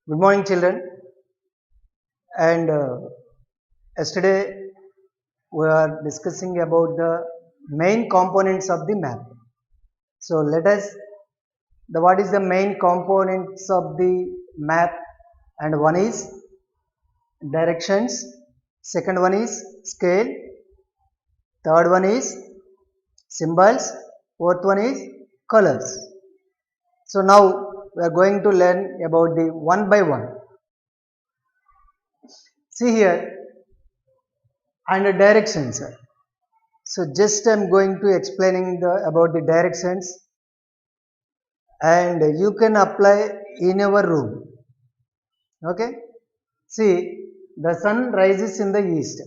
Good morning, children. And yesterday we are discussing about the main components of the map. So let us what is the main components of the map? And one is directions, second one is scale, third one is symbols, fourth one is colors. So now we are going to learn about the one by one. See here, and the directions. So just I am going to explaining about the directions, and you can apply in your room. Okay. See, the sun rises in the east.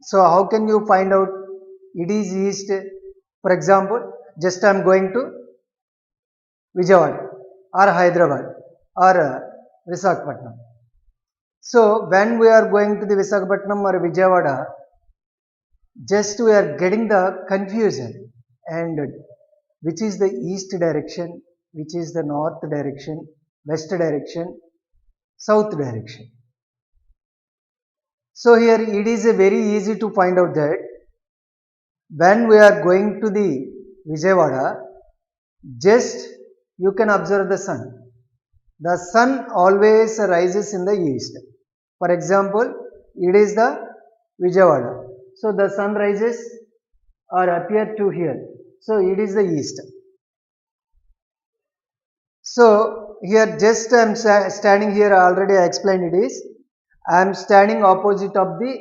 So how can you find out it is east? For example, just I am going to Vijayawada or Hyderabad or Visakhapatnam. So when we are going to the Visakhapatnam or Vijayawada, just we are getting the confusion, and which is the east direction, which is the north direction, west direction, south direction. So here it is very easy to find out that when we are going to the Vijayawada, just you can observe the sun. The sun always rises in the east. For example, it is the Vijayawada. So the sun rises or appear to here. So it is the east. So here just I am standing here, already I explained it is. I am standing opposite of the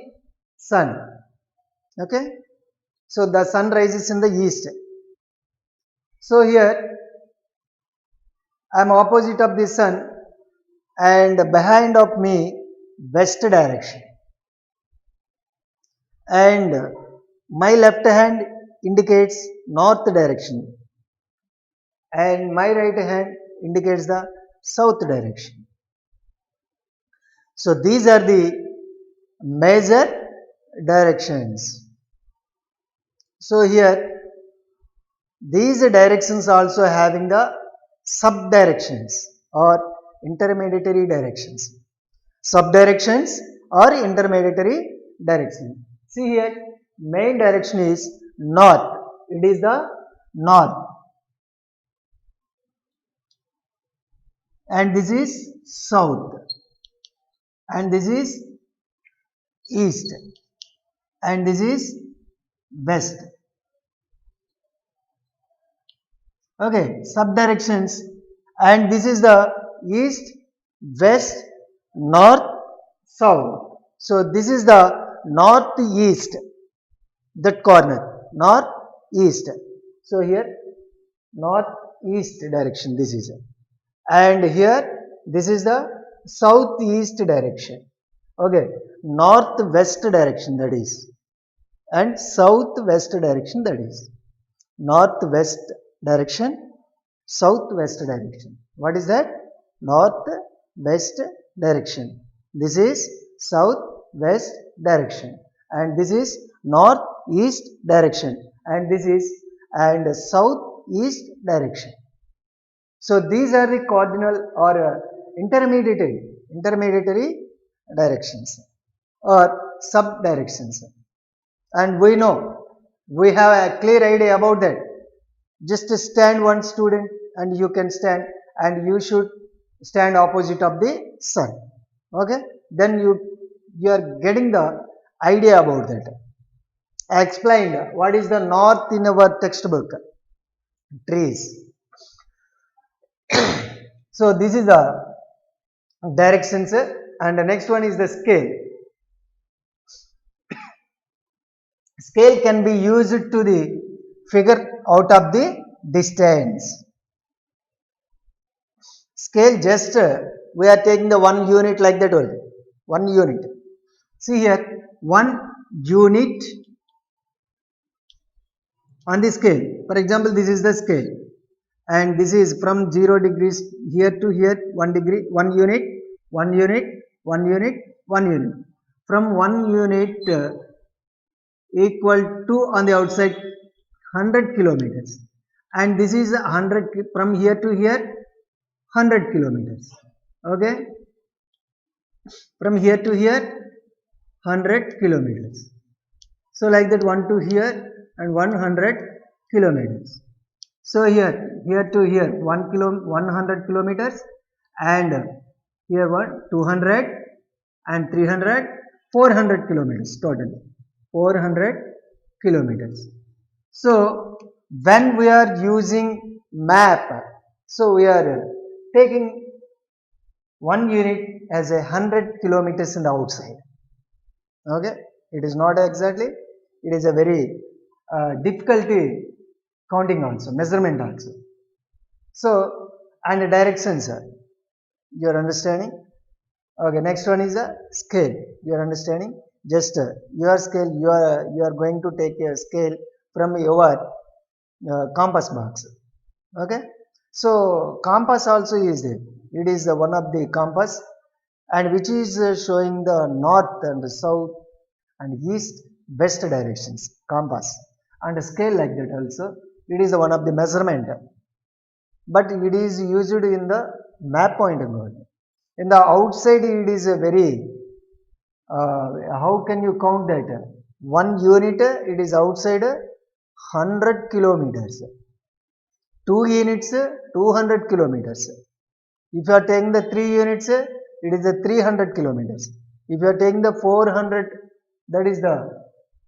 sun. Okay. So the sun rises in the east. So here I am opposite of the sun, and behind of me west direction, and my left hand indicates north direction, and my right hand indicates the south direction. So these are the major directions. So here these directions also having the sub directions or intermediary directions. Sub directions or intermediary directions. See here, main direction is north. It is the north. And this is south. And this is east. And this is west. Okay, sub directions. And this is the east, west, north, south. So this is the northeast, that corner, northeast. So here northeast direction this is, and here this is the southeast direction. Okay, northwest direction that is, and southwest direction that is. Northwest direction, southwest direction. What is that? Northwest direction. This is southwest direction, and this is northeast direction, and this is and southeast direction. So these are the cardinal or intermediary directions or sub directions, and we know, we have a clear idea about that. Just stand one student, and you can stand, and you should stand opposite of the sun. Okay, then you are getting the idea about that. I explained what is the north in our textbook, trees. So this is the directions, and the next one is the scale. Scale can be used to the figure out of the distance. Scale, just we are taking the 1 unit like that only. 1 unit. See here, 1 unit on the scale. For example, this is the scale, and this is from 0 degrees here to here, 1 degree, 1 unit, 1 unit, 1 unit, 1 unit. From 1 unit equal to on the outside 100 kilometers, and this is 100 from here to here 100 kilometers. Okay, from here to here 100 kilometers. So like that, 1 to here and 100 kilometers. So here to here 100 kilometers, and here one 200 and 300, 400 kilometers total, 400 kilometers. So when we are using map, so we are taking one unit as 100 kilometers in the outside. Okay, it is not exactly, it is a very difficulty counting also, measurement also. So, and the directions, you are understanding. Okay, next one is a scale, you are understanding. Just your scale, you are going to take a scale from your compass box. Okay, so compass also is there, it is one of the compass, and which is showing the north and the south and east west directions, compass, and a scale like that also, it is one of the measurement, but it is used in the map point only. In the outside it is a very how can you count that, one unit it is outside 100 kilometers, 2 units 200 kilometers. If you are taking the 3 units, it is a 300 kilometers. If you are taking the 400, that is the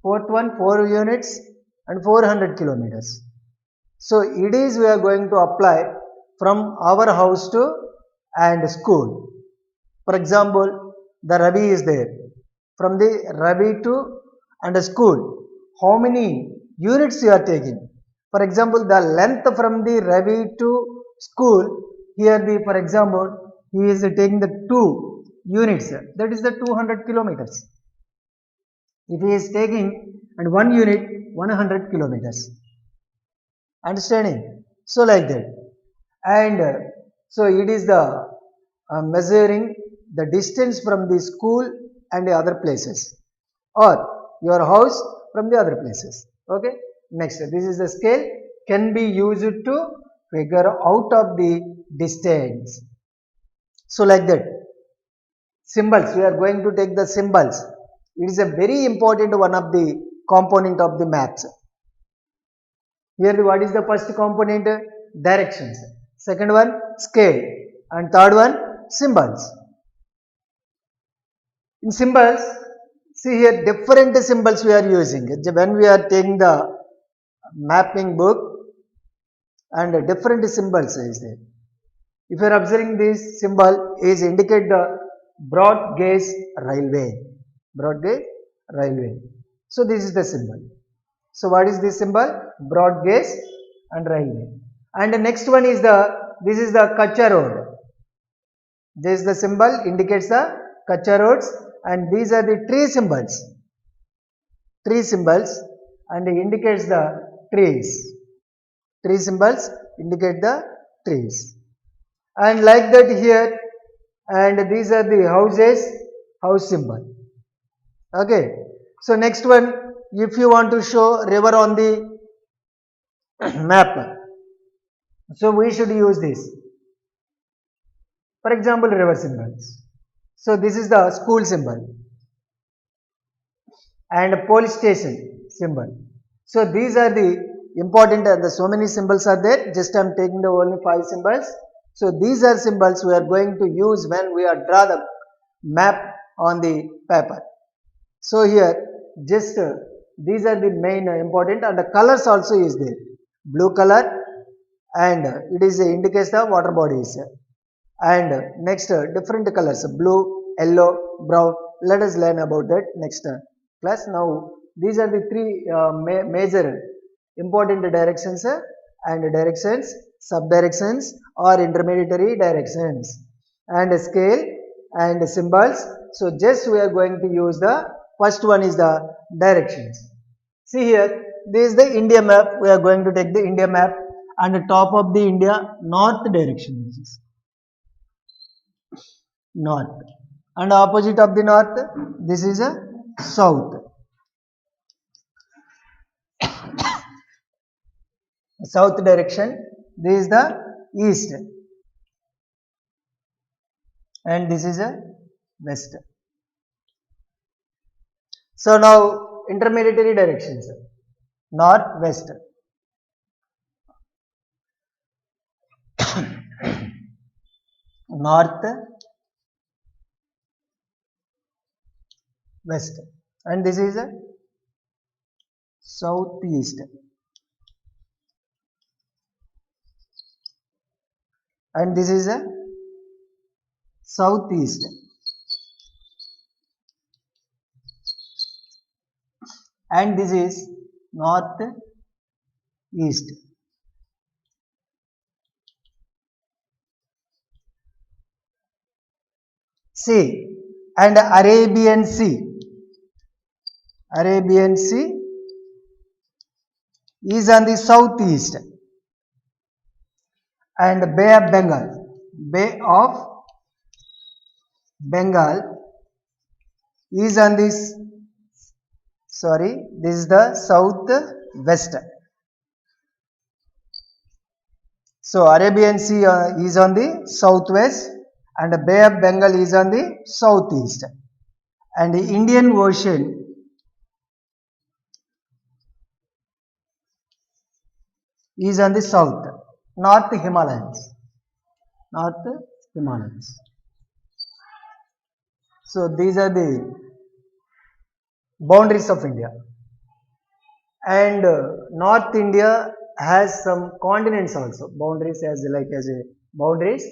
fourth one, 4 units and 400 kilometers. So it is we are going to apply from our house to and school. For example, the Ravi is there. From the Ravi to and school, how many units you are taking? For example, the length from the Ravi to school, here the, for example, he is taking the 2 units, that is the 200 kilometers. If he is taking and 1 unit, 100 kilometers. Understanding? So like that. And so it is the measuring the distance from the school and the other places, or your house from the other places. Okay, next, this is the scale, can be used to figure out of the distance. So like that, symbols, we are going to take the symbols, it is a very important one of the component of the maps. Here what is the first component? Directions, second one scale, and third one symbols. In symbols, see here different symbols we are using when we are taking the mapping book, and different symbols is there. If you are observing, this symbol is indicate the broad gauge railway, broad gauge railway. So this is the symbol. So what is this symbol? Broad gauge and railway. And the next one is the, this is the Kutch Road. This is the symbol indicates the Kutch roads, and these are the tree symbols. Tree symbols and indicates the trees. Tree symbols indicate the trees. And like that here, and these are the houses, house symbol. Okay. So next one, if you want to show river on the map, so we should use this. For example, river symbols. So this is the school symbol and police station symbol. So these are the important, and so many symbols are there. Just I am taking the only 5 symbols. So these are symbols we are going to use when we are draw the map on the paper. So here just these are the main important, and the colors also is there. Blue color, and it is indicates the water bodies. And next different colors, blue, yellow, brown. Let us learn about that next class. Now these are the 3 major important directions, and directions, subdirections or intermediary directions, and scale and symbols. So just we are going to use the first one is the directions. See here, this is the India map. We are going to take the India map, and the top of the India north direction, north, and opposite of the north, this is a south. South direction, this is the east. and this is a west. So now intermediary directions, north, west, north, west, and this is a southeast, and this is a southeast, and this is northeast. Sea and Arabian Sea. Arabian Sea is on the southeast, and Bay of Bengal. Bay of Bengal is on this. Sorry, this is the southwest. So Arabian Sea is on the southwest, and the Bay of Bengal is on the southeast, and the Indian Ocean is on the south, North Himalayas. North Himalayas. So these are the boundaries of India. And North India has some continents also. Boundaries as a boundaries.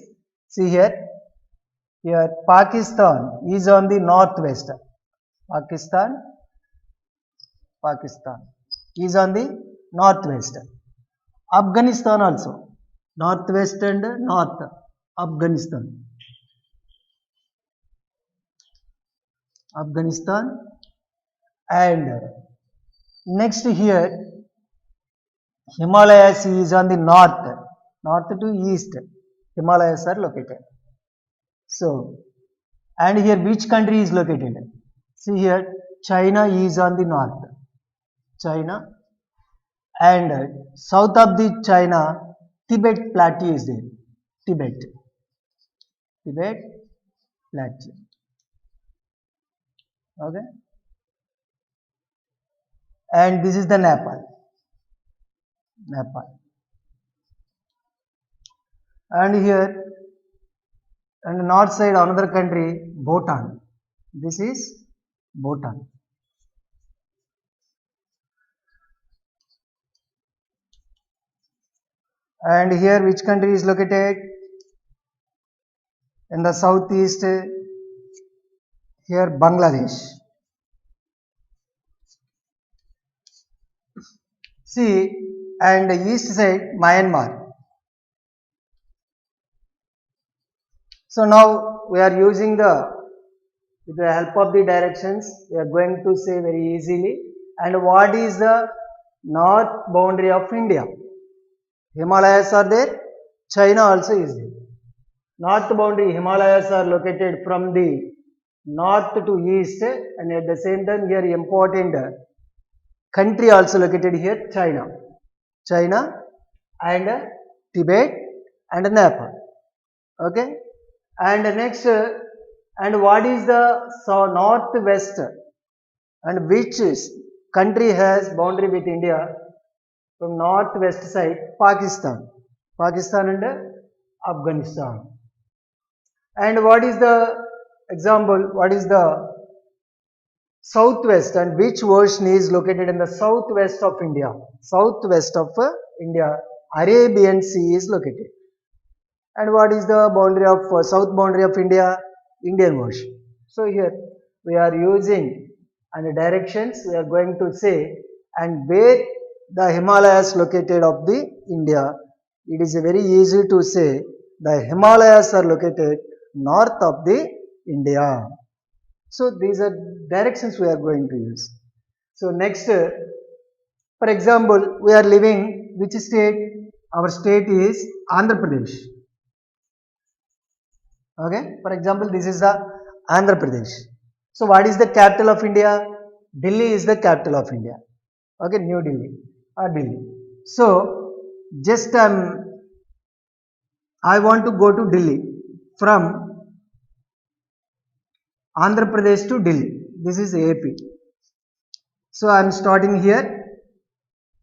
See here. Here Pakistan is on the northwest. Pakistan is on the northwest. Afghanistan also. Northwest and north. Afghanistan. And next here Himalayas is on the north to east. Himalayas are located. So, and here which country is located? See here China is on the north. China, and south of the China Tibet Plateau is there. Tibet Plateau. Okay, and this is the Nepal, and here and north side another country Bhutan. This is Bhutan, and here which country is located in the southeast? Here Bangladesh. See, and east side Myanmar. So now we are using with the help of the directions, we are going to say very easily. And what is the north boundary of India? Himalayas are there, China also is there. North boundary Himalayas are located from the north to east, and at the same time here important country also located here China and Tibet and Nepal. Okay, and next and what is the northwest, and which country has boundary with India from northwest side? Pakistan and Afghanistan. And what is the example? What is the southwest, and which ocean is located in the southwest of India? Southwest of India, Arabian Sea is located. And what is the boundary of south boundary of India? Indian Ocean. So here we are using and the directions we are going to say, and where the Himalayas located of the India. It is very easy to say the Himalayas are located north of the India. So these are directions we are going to use. So next, for example, we are living which state? Our state is Andhra Pradesh. Okay, for example, this is the Andhra Pradesh. So what is the capital of India? Delhi is the capital of India. Okay, New Delhi or Delhi. So just I want to go to Delhi from Andhra Pradesh to Delhi. This is AP. So I am starting here.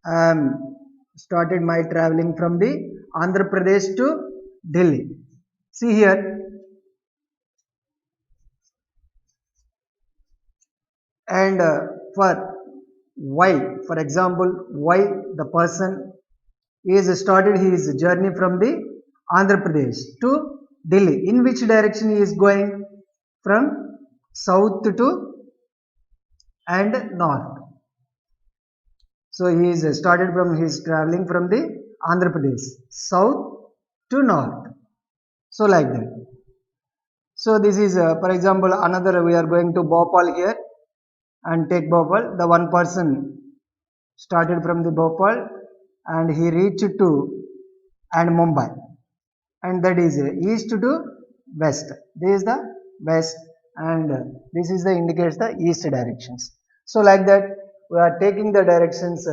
I am started my traveling from the Andhra Pradesh to Delhi. See here. And for why, for example, why the person is started his journey from the Andhra Pradesh to Delhi. In which direction he is going? From south to and north. So he is started from his traveling from the Andhra Pradesh, south to north. So like that. So this is for example another, we are going to Bhopal here and take Bhopal. The one person started from the Bhopal and he reached to and Mumbai, and that is east to west. This is the west, and this is the indicates the east directions. So like that we are taking the directions.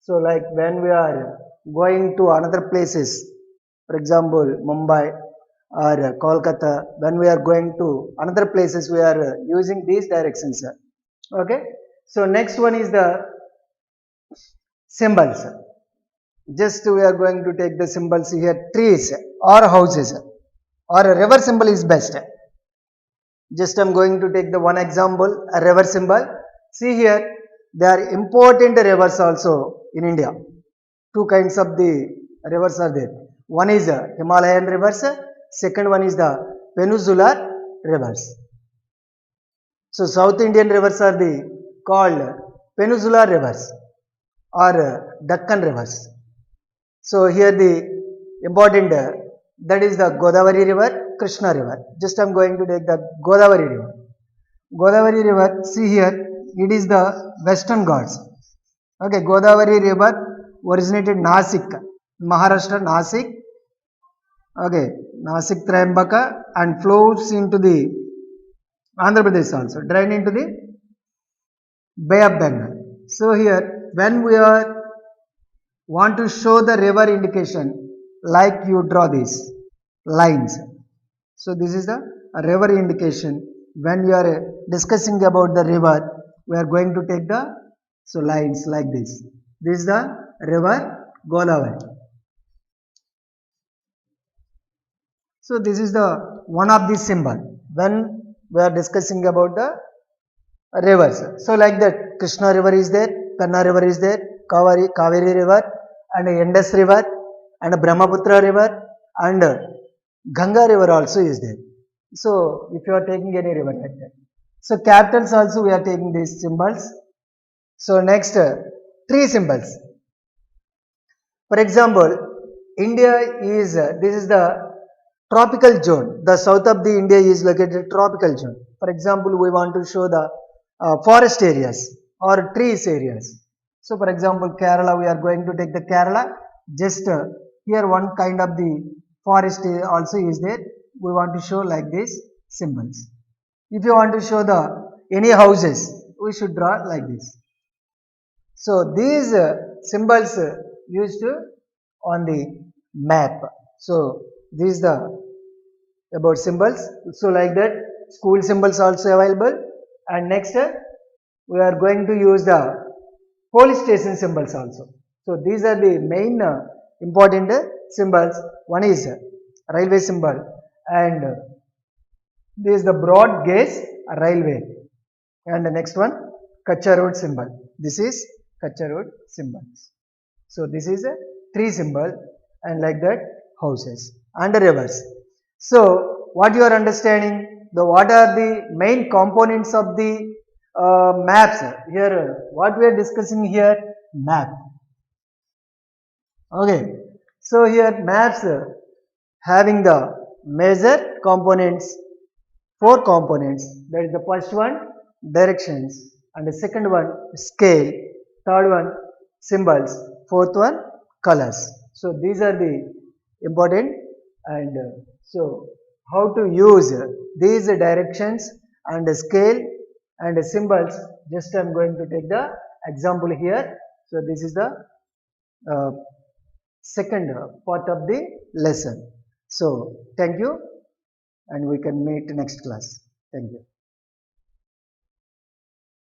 So like when we are going to another places, for example Mumbai or Kolkata, when we are going to another places we are using these directions. Okay. So next one is the symbols. Just we are going to take the symbols here, trees or houses or a river symbol is best. Just I am going to take the one example, a river symbol. See here, there are important rivers also in India. Two kinds of the rivers are there. One is the Himalayan rivers, second one is the peninsular rivers. So South Indian rivers are the called peninsular rivers or Deccan rivers. So here the important that is the Godavari river, Krishna river. Just I am going to take the Godavari river. Godavari river, see here, it is the Western Ghats. Okay, Godavari river originated Nasik, Maharashtra, Nasik. Okay, Nasik, Trayambaka, and flows into the Andhra Pradesh also, drain into the Bay of Bengal. So here, when we are want to show the river indication, like you draw these lines. So this is the river indication. When we are discussing about the river, we are going to take the lines like this. This is the river Godavari. So this is the one of the symbol when we are discussing about the rivers. So like that, Krishna river is there, Penna river is there, Kaveri river, and Indus river, and Brahmaputra river, and Ganga river also is there. So if you are taking any river like that. So capitals also we are taking these symbols. So next, three symbols. For example, India is this is the tropical zone. The south of the India is located tropical zone. For example, we want to show the forest areas or trees areas. So for example, Kerala, we are going to take the Kerala. Just here one kind of the forest also is there. We want to show like this symbols. If you want to show the any houses, we should draw like this. So these symbols used on the map. So this is the about symbols. So like that, school symbols also available. And next we are going to use the police station symbols also. So these are the main important symbols. One is railway symbol, and this is the broad gauge railway, and the next one Kacha road symbol. This is Kacha road symbols. So this is a tree symbol, and like that houses and rivers. So what you are understanding, the what are the main components of the maps here? What we are discussing here, map. Okay, so here maps having the major components, four components. That is the first one, directions, and the second one, scale, third one, symbols, fourth one, colors. So these are the important, and so how to use these directions and the scale and the symbols. Just I am going to take the example here. So this is the second part of the lesson. So thank you, and we can meet next class. Thank you.